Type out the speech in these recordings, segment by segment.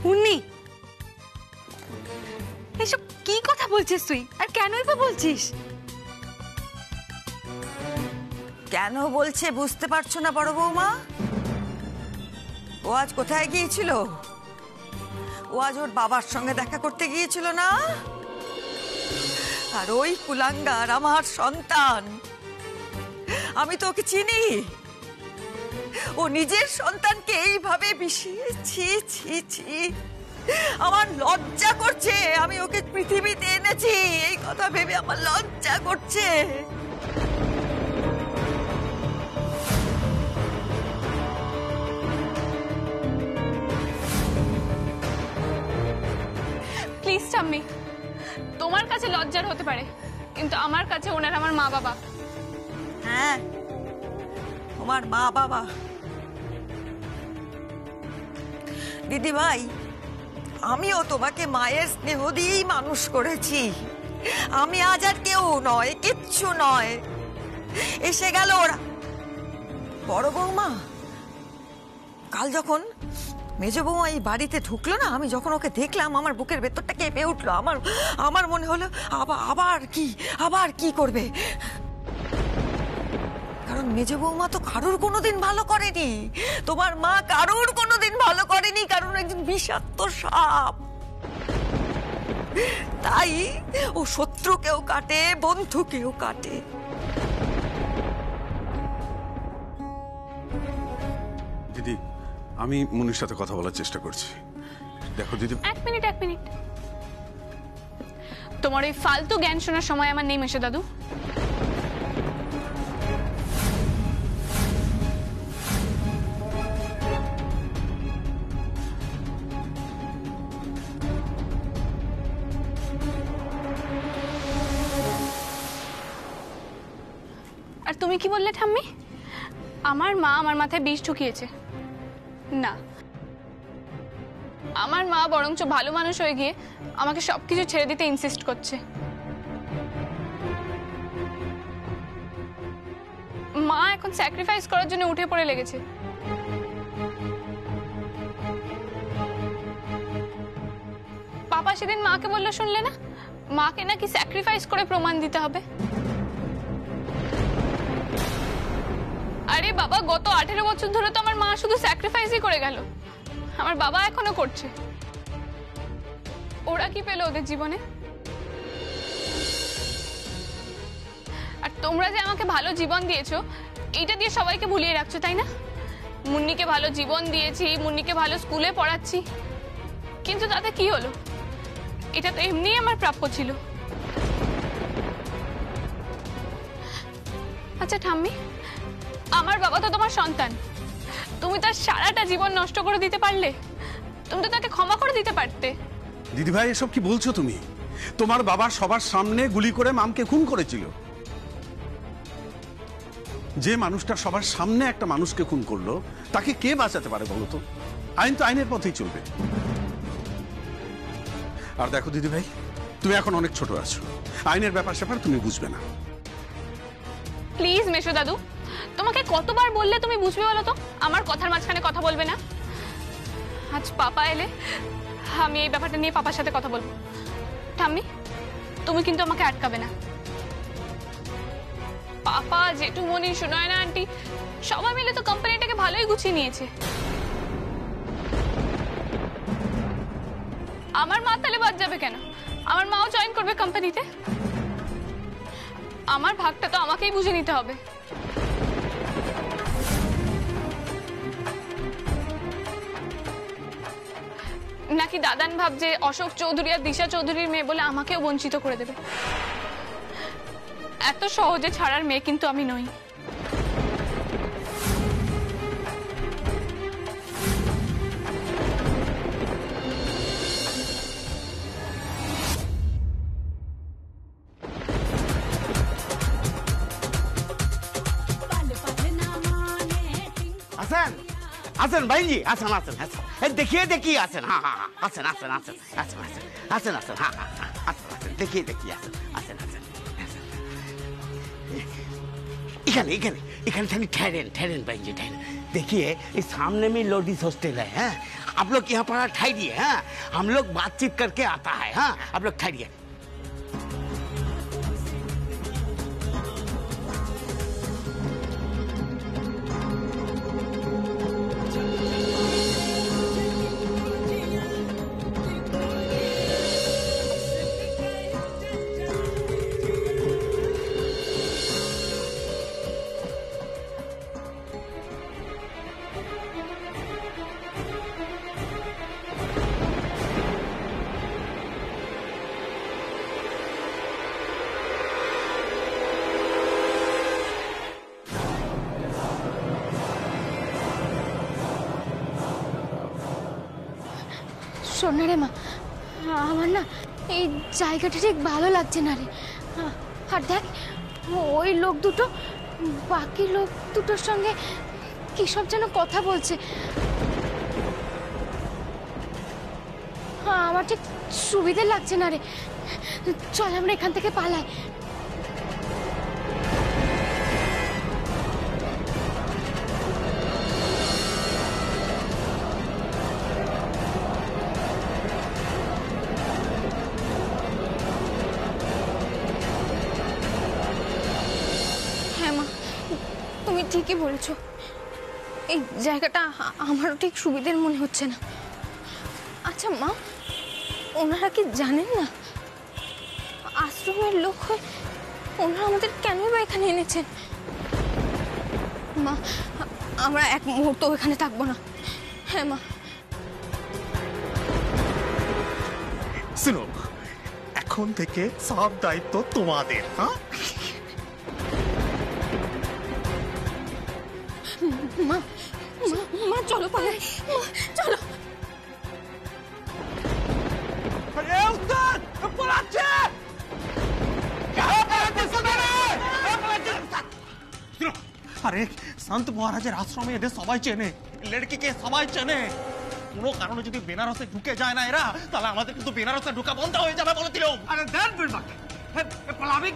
মুন্নি, এসব কি কথা বলছিস তুই? আর কেনই বা বলছিস? কেন বলছে বুঝতে পারছো না বড় বৌমা? ও আজ কোথায় গিয়েছিল? ও আজ ওর বাবার সঙ্গে দেখা করতে গিয়েছিল না? আর ওই কুলাঙ্গার আমার সন্তান, আমি তো ওকে চিনি। ও নিজের সন্তানকে এইভাবে বিষিয়েছি। ছি ছি, আমার লজ্জা করছে। আমি ওকে পৃথিবীতে এনেছি, এই কথা ভেবে আমার লজ্জা করছে। প্লিজ ঠাম্মি, তোমার কাছে লজ্জার হতে পারে, কিন্তু আমার কাছে ওনার আমার মা বাবা। হ্যাঁ, তোমার মা বাবা। দিদি ভাই, আমিও তোমাকে মায়ের স্নেহ দিয়েই মানুষ করেছি। আমি আজ আর কেউ নয়, কিচ্ছু নয়। এসে গেল ওরা। বড় বৌমা, কাল যখন মেজ বৌমা এই বাড়িতে ঢুকলো না, আমি যখন ওকে দেখলাম আমার বুকের ভেতরটা কেঁপে উঠলো। আমার মনে হলো আবার কি করবে। কারণ মেজ বৌমা তো কারুর কোনোদিন ভালো করেনি, তোমার মা কারুর কোনোদিন ভালো করেনি, কারণ একজন বিষাক্ত সাপ। তাই ও শত্রুকেও কাটে, বন্ধুকেও কাটে। দিদি, আমি মুনির সাথে কথা বলার চেষ্টা করছি। দেখো দিদি, এক মিনিট। তোমার এই ফালতু জ্ঞান শোনার সময় আমার নেই মেশো দাদু। আর তুমি কি বললে ঠাম্মি? আমার মা আমার মাথায় বিষ ঢুকিয়েছে? না, আমার মা বরঞ্চ ভালো মানুষ হয়ে গিয়ে আমাকে সবকিছু ছেড়ে দিতে ইনসিস্ট করছে। মা এখন স্যাক্রিফাইস করার জন্য উঠে পড়ে লেগেছে। পাপা সেদিন মাকে বললো, শুনলে না? মাকে নাকি স্যাক্রিফাইস করে প্রমাণ দিতে হবে। আরে বাবা, গত 18 বছর ধরে তো আমার মা শুধু স্যাক্রিফাইসই করে গেল, আমার বাবা এখনো করছে। ওরা কি পেল ওদের জীবনে? আর তোমরা যে আমাকে ভালো জীবন দিয়েছো, এইটা দিয়ে সবাইকে ভুলিয়ে রাখছো, তাই না? মুন্নিকে ভালো জীবন দিয়েছি, মুন্নিকে ভালো স্কুলে পড়াচ্ছি, কিন্তু তাতে কি হলো? এটা তো এমনিই আমার প্রাপ্য ছিল। আচ্ছা ঠাম্মি, আমার বাবা তো তোমার সন্তান, তুমি তার সারাটা জীবন নষ্ট করে দিতে পারলে? তুমি তো তাকে ক্ষমা করে দিতে পারতে। দিদি ভাই, এসব কি বলছো তুমি? তোমার বাবা সবার সামনে গুলি করে মামকে খুন করেছিল। যে মানুষটা সবার সামনে একটা মানুষকে খুন করলো, তাকে কে বাঁচাতে পারে বলো তো? আইন তো আইনের পথেই চলবে। আর দেখো দিদি ভাই, তুমি এখন অনেক ছোট আছো, আইনের ব্যাপার স্যাপার তুমি বুঝবে না। প্লিজ মেশো দাদু, তোমাকে কতবার বললে তুমি বুঝবে বলো তো? আমার কথার মাঝখানে কথা বলবে না। আজ পাপা এলে আমি এই ব্যাপারটা নিয়ে পাপার সাথে কথা বলবো। ঠাম্মি, তুমি কিন্তু আমাকে আটকাবে না। পাপা, জেঠুমনি, সুনয়না আন্টি সবাই মিলে তো কোম্পানিটাকে ভালোই গুছিয়ে নিয়েছে। আমার মা তাহলে বাদ যাবে কেন? আমার মাও জয়েন করবে কোম্পানিতে। আমার ভাগটা তো আমাকেই বুঝে নিতে হবে। নাকি দাদান ভাবছে অশোক চৌধুরী আর দিশা চৌধুরীর মেয়ে বলে আমাকেও বঞ্চিত করে দেবে? এত সহজে ছাড়ার মেয়ে কিন্তু আমি নই। आसन आसन भाई जी, आसन आसन आसन देखिए देखिए आसन, हाँ हाँ हाँ आसन आसन आसन आसन आसन आसन आसन हाँ हाँ हाँ आसन आसन देखिए देखिए आसन आसन आसन इखाने इखाने इखाने ठहरें ठहरें भाई जी ठहरें। देखिए इस सामने में लोडिस हॉस्टल है, आप लोग यहाँ पर ठहरिए। हाँ, हम लोग बातचीत करके आता है। हाँ, आप लोग ठहरिए। শোন না রে মা, আমার না এই জায়গাটা ঠিক ভালো লাগছে না রে। আর দেখ, ওই লোক দুটো বাকি লোক দুটোর সঙ্গে কি সব যেন কথা বলছে। আমার ঠিক সুবিধে লাগছে না রে। চল আমরা এখান থেকে পালাই। তুমি ঠিকই বলছো, এই জায়গাটা আমারও ঠিক সুবিধের মনে হচ্ছে না। আচ্ছা মা, ওনারা কি জানেন না আশ্রমের লোক হয়ে ওনারা আমাদের কেনই বা এখানে এনেছেন? মা, আমরা এক মুহূর্ত এখানে থাকবো না। হ্যাঁ মা। শুনো, এখন থেকে সব দায়িত্ব তোমাদের। হ্যাঁ, মা মা চলো পালাই, মা চলো। আরে সন্ত মহারাজের আশ্রমে এদের সবাই চেনে, লড়কিকে সবাই চেনে। কোনো কারণে যদি বেনারসে ঢুকে যায় না এরা, তাহলে আমাদের কিন্তু বেনারসে ঢুকা বন্ধ হয়ে যাবে বলে দিলাম। अरे देन बिरबाके पलावे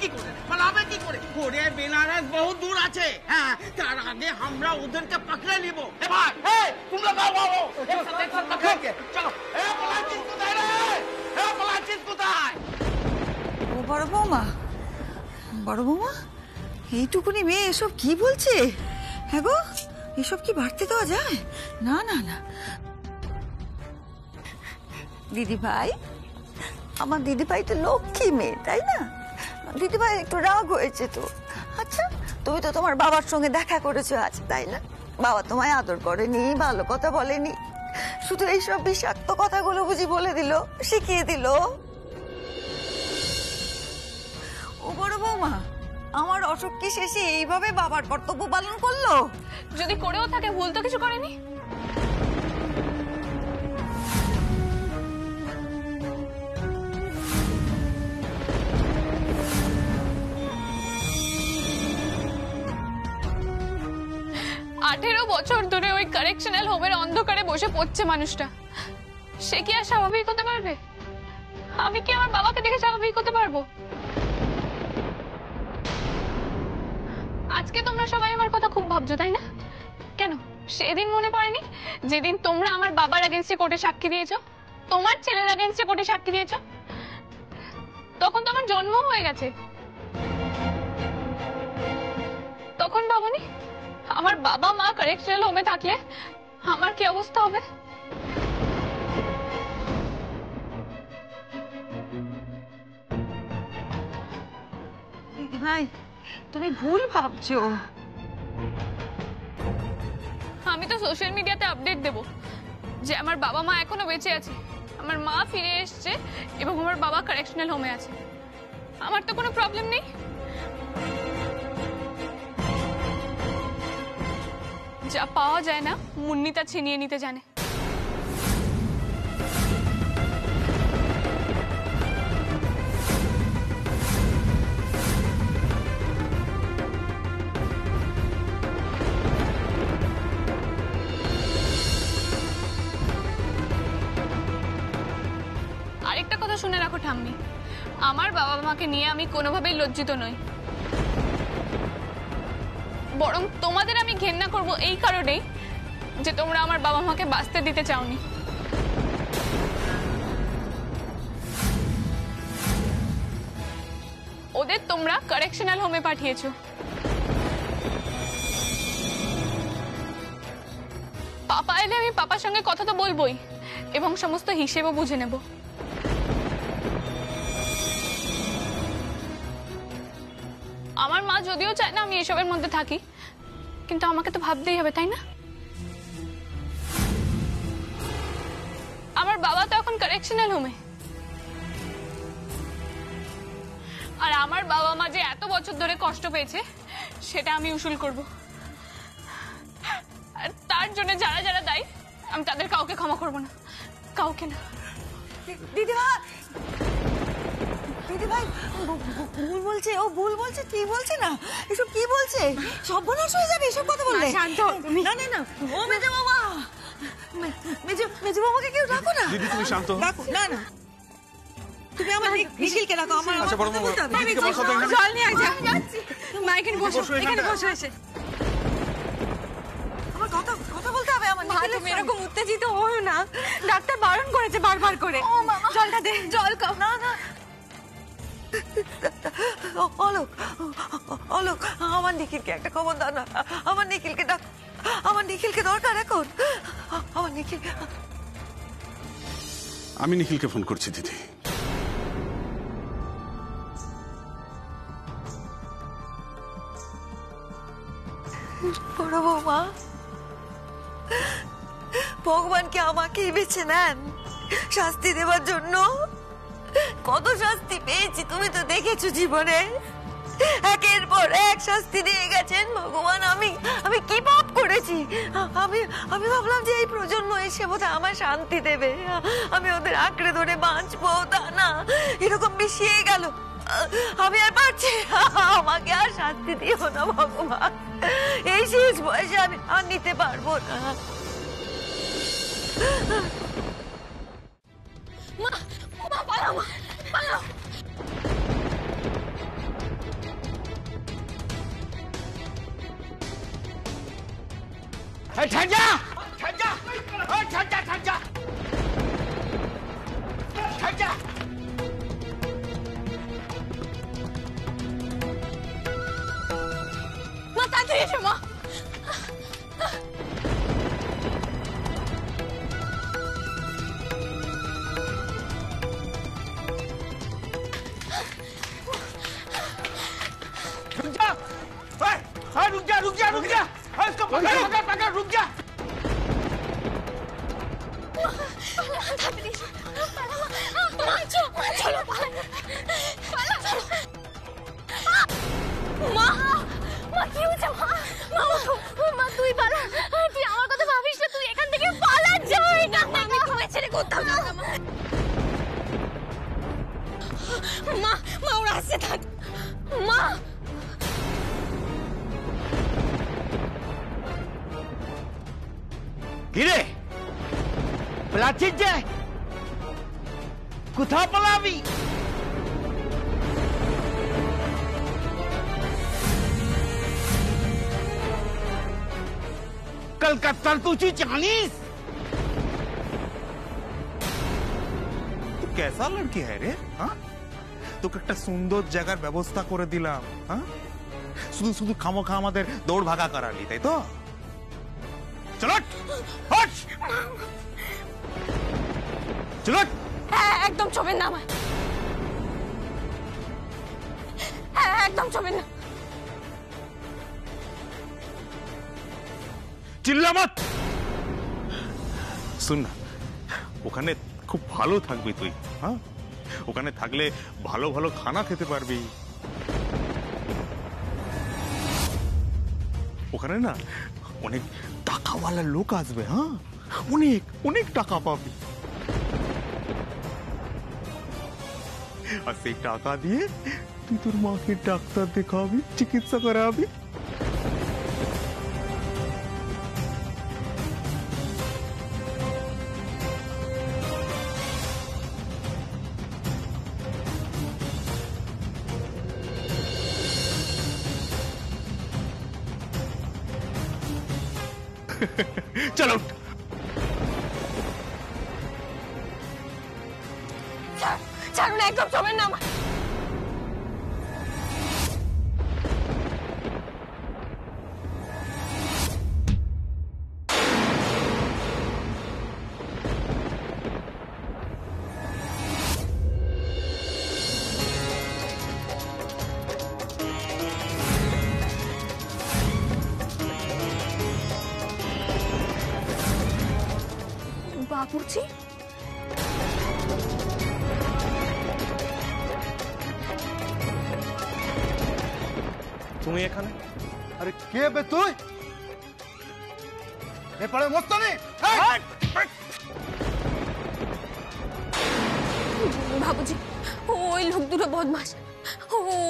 की करे ओरे बेनारस बहुत दूर আছে। হ্যাঁ, তার আগে আমরা ওদেরকে পকড়ে নিব। এ ভাই, এই তোমরা বাবু এক সাথে পকড়ে চলো। এ পলাচিস কোথায় রে? এ পলাচিস কোথায়? ও বড় বৌমা, বড় বৌমা, এইটুকুনি মেয়ে এসব কি বলছে? হ্যাঁ গো, এসব কি বাড়তে দেওয়া যায়? না না না দিদি ভাই, আমার দিদি ভাই তো লক্ষ্মী মেয়ে, তাই না? দিদি ভাই একটু রাগ হয়েছে তো। আচ্ছা, তুমি তো তোমার বাবার সঙ্গে দেখা করেছো আজ, তাই না? বাবা তোমায় আদর করেনি, ভালো কথা বলেনি, শুধু এইসব বিষাক্ত কথাগুলো বুঝি বলে দিল, শিখিয়ে দিল। ও বড় বৌমা, আমার অসুখ কি শেষে এইভাবে বাবার কর্তব্য পালন করলো? যদি করেও থাকে, ভুল তো কিছু করেনি। বছর ধরে ওই কারেকশনাল হোমের অন্ধকারে বসে পড়ছে মানুষটা, সে কি আর স্বাভাবিক হতে পারবে? আমি কি আমার বাবাকে দেখে স্বাভাবিক হতে পারবো? আজকে তোমরা সবাই আমার কথা খুব ভাবছো, তাই না? কেন সেদিন মনে পড়েনি যেদিন তোমরা আমার বাবার এগেইনস্টে কোর্টে সাক্ষী দিয়েছো, তোমার ছেলের এগেইনস্টে কোর্টে সাক্ষী দিয়েছো? তখন তো আমার জন্ম হয়ে গেছে। তখন ভাবনি আমার বাবা মা কারেকশনাল হোমে থাকলে আমার কি অবস্থা হবে? ভাই, তুমি ভুল ভাবছো। আমি তো সোশ্যাল মিডিয়াতে আপডেট দেব যে আমার বাবা মা এখনো বেঁচে আছে, আমার মা ফিরে এসেছে এবং আমার বাবা কারেকশনাল হোমে আছে। আমার তো কোনো প্রবলেম নেই। যা পাওয়া যায় না মুন্নি তা ছিনিয়ে নিতে জানে। আরেকটা কথা শুনে রাখো ঠাম্মি, আমার বাবা মাকে নিয়ে আমি কোনোভাবেই লজ্জিত নই, বরং তোমাদের আমি ঘেন্না করব এই কারণেই যে তোমরা আমার বাবা মাকে বাঁচতে দিতে চাওনি। ওদের তোমরা কারেকশনাল হোমে পাঠিয়েছো। পাপা এলে আমি পাপার সঙ্গে কথা তো বলবোই এবং সমস্ত হিসেবও বুঝে নেব। আমার মা যদিও চায় না আমি এসবের মধ্যে থাকি, কিন্তু আমাকে তো ভাবতেই হবে, তাই না? আমার বাবা তো এখন কারেকশনাল হোমে, আর আমার বাবা মা যে এত বছর ধরে কষ্ট পেয়েছে সেটা আমি উসুল করব। আর তার জন্য যারা যারা দায়ী আমি তাদের কাউকে ক্ষমা করব না, কাউকে না। দিদিভাই, দিদিভাই ভুল বলছে, ও ভুল বলছে, ঠিক বলছে না। এসব কি বলছে? সর্বনাশ হয়ে যাবে এসব কথা বললে। শান্ত, না না না, ও মেজো বাবা, মেজো বাবাকে কেউ ডাকো না। দিদি তুমি শান্ত হও। ডাকো না না, তুমি আমার নিখিলকে ডাকো। আমার আচ্ছা বড় কথা বলতে হবে। দিদিকে বসো তো এখানে। জল নিয়ে যা, মা এখানে বসো, বসো এখানে এখানটা। বসো এসে। আমার কথা কথা বলতে হবে আমার মা নিখিলের তুমি সঙ্গে। এরকম উত্তেজিত হও না, ডাক্তার বারণ করেছে বারবার করে। জলটা দে, জল খাও। না না, অলোক, অলোক, আমার নিখিলকে একটা খবর দাও না। আমার নিখিলকে ডাক, আমার নিখিলকে দরকার এখন। আমার নিখিল, আমি নিখিলকে ফোন করছি দিদি। বড় বৌমা, ভগবানকে আমাকেই বেছে নেন শাস্তি দেওয়ার জন্য। কত শাস্তি পেয়েছি তুমি তো দেখেছো জীবনে, একের পর এক শাস্তি দিয়ে গেছেন ভগবান। আমি কি পাপ করেছি? আমি ভাবলাম যে এই প্রজন্ম এসে বোধহয় আমার শান্তি দেবে, আমি ওদের আঁকড়ে ধরে বাঁচবো, তা না, এরকম মিশিয়ে গেল। আমি আর পারছি না, আমাকে আর শান্তি দিও না ভগবান। এই শেষ বয়সে আমি আর নিতে পারবো না। মা, মা পালাও, মা পালাও। ठहर जा, ठहर जा, ठहर जा, ठहर जा, ठहर जा। মা তাড়াতাড়ি এসো মা। रुक जा, रुक जा, रुक जा, रुक जा, इसको पकड़, पकड़, पकड़, रुक जा। তাড়াতাড়ি এসো, পালাও মা, চলো পালাও, চলো। মা, মা কি হয়েছে মা? মা ওঠো, মা তুই পালা, তুই আমার কথা ভাবিস না, তুই এখান থেকে পালা, যা এখান থেকে। আমি তোমায় ছেড়ে কোথাও যাব না মা। মা ওরা আসছে, থাক মা। কিরে পালাচ্ছিস যে? কোথাও পালাবি? কলকাতার তুই জানিস? तू कैसा लड़की है रे? हाँ, তোকে একটা সুন্দর জায়গার ব্যবস্থা করে দিলাম, হ্যাঁ, শুধু শুধু খামোখা আমাদের দৌড় ভাগা করালি, তাই তো? চলো হট, চলো। হ্যাঁ, একদম ছবেন না আমায়, হ্যাঁ একদম ছবেন না। চিল্লা মত। শুন না, ওখানে খুব ভালো থাকবি তুই, হ্যাঁ, ওখানে থাকলে ভালো ভালো খানা খেতে পারবি। ওখানে না অনেক টাকাওয়ালা লোক আসবে, হ্যাঁ, অনেক অনেক টাকা পাবি। আর সেই টাকা দিয়ে তুই তোর মাকে ডাক্তার দেখাবি, চিকিৎসা করাবি। চলো ছাড়ুন, একদম ছবেন না আমায়। বাবুজি, তুমি এখানে? আরে কে বে তুই? এ পাড়ে মস্তানি? বাবুজি, ওই লোক দুটো বদমাস,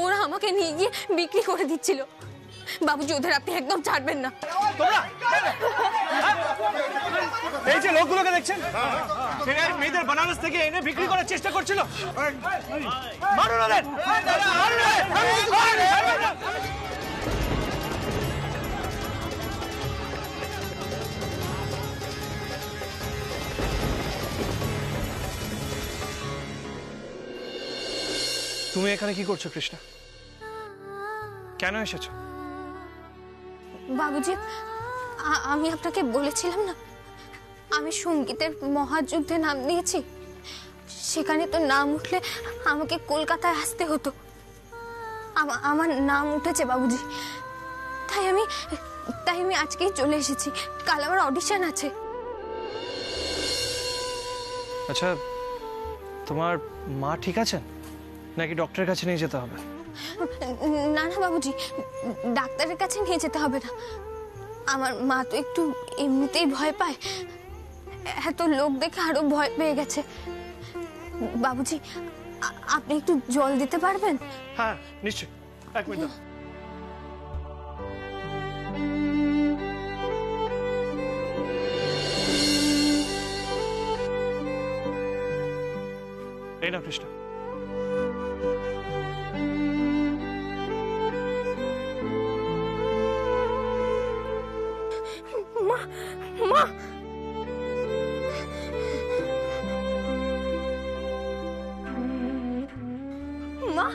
ওরা আমাকে নিয়ে গিয়ে বিক্রি করে দিচ্ছিল। বাবুজি, ওদের আপনি একদম ছাড়বেন না। এই যে লোকগুলোকে দেখছেন, এরা মেয়েদের বানারস থেকে এনে বিক্রি করার চেষ্টা করছিল। মারুন ওদের! মারুন ওদের! তুমি এখানে কি করছো কৃষ্ণা? কেন এসেছো? বাবুজি, আমি আপনাকে বলেছিলাম না আমি সঙ্গীতের মহাযুদ্ধে নাম দিয়েছি। সেখানে তো নাম উঠলে আমাকে কলকাতায় আসতে হতো। আমার নাম উঠেছে বাবুজি, তাই আমি আজকেই চলে এসেছি। কাল আমার অডিশন আছে। আচ্ছা, তোমার মা ঠিক আছেন নাকি ডক্টরের কাছে নিয়ে যেতে হবে? না না বাবুজি, ডাক্তারের কাছে নিয়ে যেতে হবে না। আমার মা তো একটু এমনিতেই ভয় পায়, এত লোক দেখে আরো ভয় পেয়ে গেছে। বাবুজি, আপনি একটু জল দিতে পারবেন? হ্যাঁ নিশ্চয়ই, এক মিনিট। এই না কৃষ্ণ, মা মা মা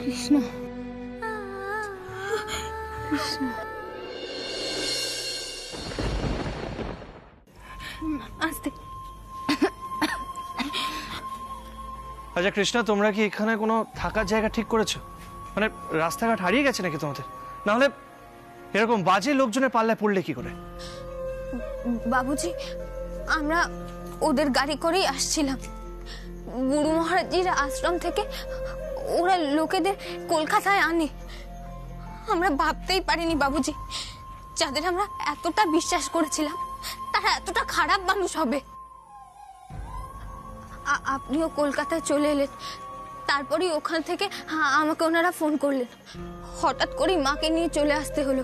কৃষ্ণ কৃষ্ণ আস্তে। আচ্ছা কৃষ্ণা, তোমরা কি এখানে কোনো থাকার জায়গা ঠিক করেছো? মানে রাস্তাঘাট হারিয়ে গেছে নাকি তোমাদের? না হলে এরকম বাজে লোকজনের পাল্লায় পড়লে কি করে? বাবুজি, আমরা ওদের গাড়ি করেই আসছিলাম। গুরু মহারাজজির আশ্রম থেকে ওরা লোকেদের কলকাতায় আনে। আমরা ভাবতেই পারিনি বাবুজি, যাদের আমরা এতটা বিশ্বাস করেছিলাম তারা এতটা খারাপ মানুষ হবে। আপনিও কলকাতায় চলে এলেন, তারপরেই ওখান থেকে আমাকে ওনারা ফোন করলেন। হঠাৎ করেই মাকে নিয়ে চলে আসতে হলো,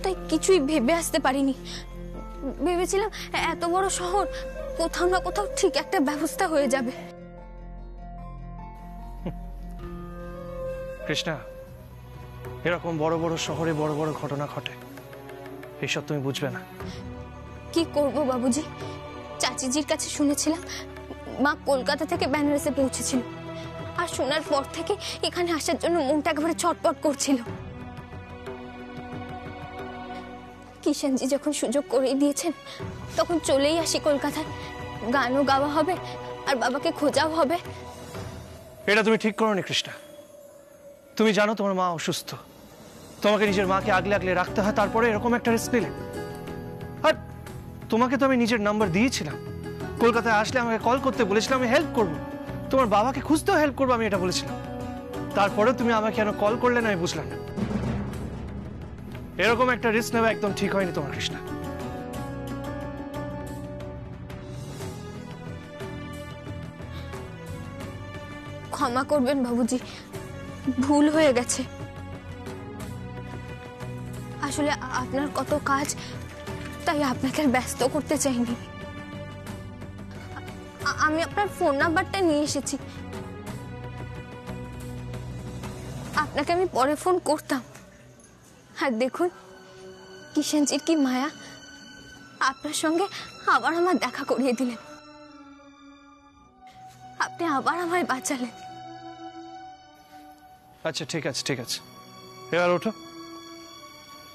তাই কিছুই ভেবে আসতে পারিনি। ভেবেছিলাম এত বড় শহর, কোথাও না কোথাও ঠিক একটা ব্যবস্থা হয়ে যাবে। কৃষ্ণা, এরকম বড় বড় শহরে বড় বড় ঘটনা ঘটে, এইসব তুমি বুঝবে না। কি করব বাবুজি, চাচিজির কাছে শুনেছিলাম মা কলকাতা থেকে বেনারসে পৌঁছেছিল, আর শোনার পর থেকে এখানে আসার জন্য মনটা একেবারে ছটপট করছিল। কিষানজি যখন সুযোগ করে দিয়েছেন তখন চলেই আসি কলকাতায়। গানও গাওয়া হবে আর বাবাকে খোঁজাও হবে। এটা তুমি ঠিক করোনি কৃষ্ণা। তুমি জানো তোমার মা অসুস্থ, তোমাকে নিজের মাকে আগলে আগলে রাখতে হয়, তারপরে এরকম একটা রিস্ক নিলে। আর তোমাকে তো আমি নিজের নাম্বার দিয়েছিলাম, কলকাতায় আসলে আমাকে কল করতে বলেছিলাম, আমি হেল্প করবো, তোমার বাবাকে খুঁজতেও হেল্প করবো, আমি এটা বলেছিলাম। তারপরে তুমি আমাকে কেন কল করলে না আমি বুঝলাম না। এরকম একটা রিস্ক নেওয়া একদম ঠিক হয়নি তোমার কৃষ্ণা। ক্ষমা করবেন বাবুজি, ভুল হয়ে গেছে। আসলে আপনার কত কাজ, তাই আপনাকে আর ব্যস্ত করতে চাইনি। আমি আপনার ফোন নাম্বারটা নিয়ে এসেছি, আপনাকে আমি পরে ফোন করতাম। আর দেখুন কিষানজির কি মায়া, আপনার সঙ্গে আবার আমার দেখা করিয়ে দিলেন। আপনি আবার আমায় বাঁচালেন। আচ্ছা ঠিক আছে ঠিক আছে, এবার ওঠো,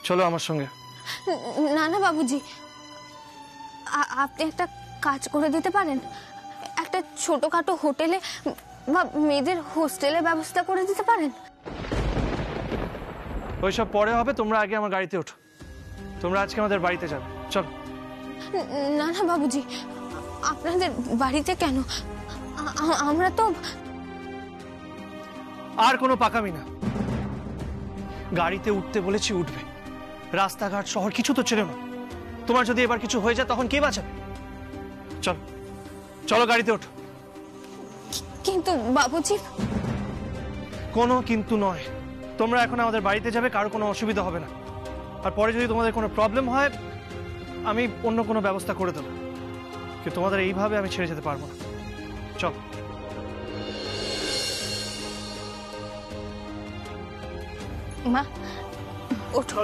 চলো আমার সঙ্গে। না না বাবুজি, আপনি একটা কাজ করে দিতে পারেন, একটা ছোটখাটো হোটেলে বা মেয়েদের হোস্টেলের ব্যবস্থা করে দিতে পারেন। ওইসব পরে হবে, তোমরা আগে আমার গাড়িতে ওঠো। তোমরা আজকে আমাদের বাড়িতে যাবে। চলো। না না বাবুজি, আপনাদের বাড়িতে কেন? আমরা তো আর কোনো পাকামি না। গাড়িতে উঠতে বলেছি, উঠবে। রাস্তাঘাট শহর কিছু তো ছিল না। তোমার যদি এবার কিছু হয়ে যায় তখন কে বাঁচাবে? চলো চলো, গাড়িতে ওঠো। কিন্তু বাবুজি। কোনো কিন্তু নয়, তোমরা এখন আমাদের বাড়িতে যাবে, কারো কোনো অসুবিধা হবে না। আর পরে যদি তোমাদের কোনো প্রবলেম হয় আমি অন্য কোনো ব্যবস্থা করে দেবো, কিন্তু তোমাদের এইভাবে আমি ছেড়ে যেতে পারবো না। চল। মা ওঠো।